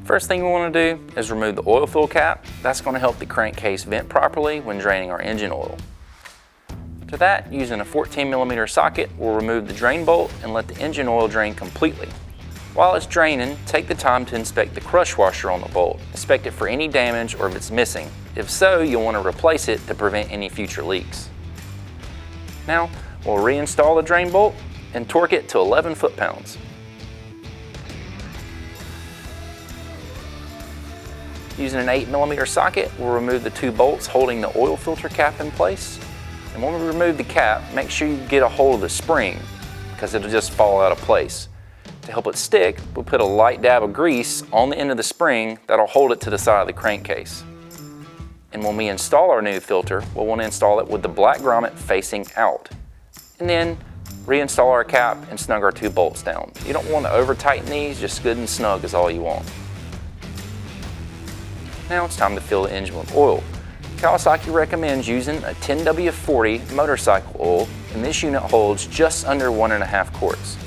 First thing we want to do is remove the oil fill cap. That's going to help the crankcase vent properly when draining our engine oil. To that, using a 14mm socket, we'll remove the drain bolt and let the engine oil drain completely. While it's draining, take the time to inspect the crush washer on the bolt. Inspect it for any damage or if it's missing. If so, you'll want to replace it to prevent any future leaks. Now, we'll reinstall the drain bolt and torque it to 11 foot-pounds. Using an 8mm socket, we'll remove the two bolts holding the oil filter cap in place. And when we remove the cap, make sure you get a hold of the spring because it'll just fall out of place. To help it stick, we'll put a light dab of grease on the end of the spring that'll hold it to the side of the crankcase. And when we install our new filter, we'll want to install it with the black grommet facing out. And then reinstall our cap and snug our two bolts down. You don't want to over tighten these, just good and snug is all you want. Now it's time to fill the engine with oil. Kawasaki recommends using a 10W40 motorcycle oil, and this unit holds just under 1.5 quarts.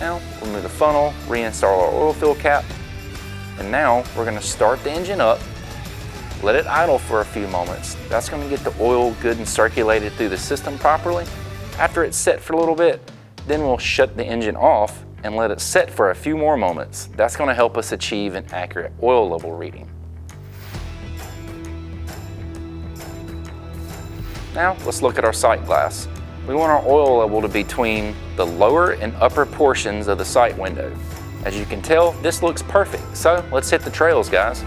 Now, remove the funnel, reinstall our oil fill cap, and now we're going to start the engine up, let it idle for a few moments. That's going to get the oil good and circulated through the system properly. After it's set for a little bit, then we'll shut the engine off and let it set for a few more moments. That's going to help us achieve an accurate oil level reading. Now, let's look at our sight glass. We want our oil level to be between the lower and upper portions of the sight window. As you can tell, this looks perfect, so let's hit the trails, guys.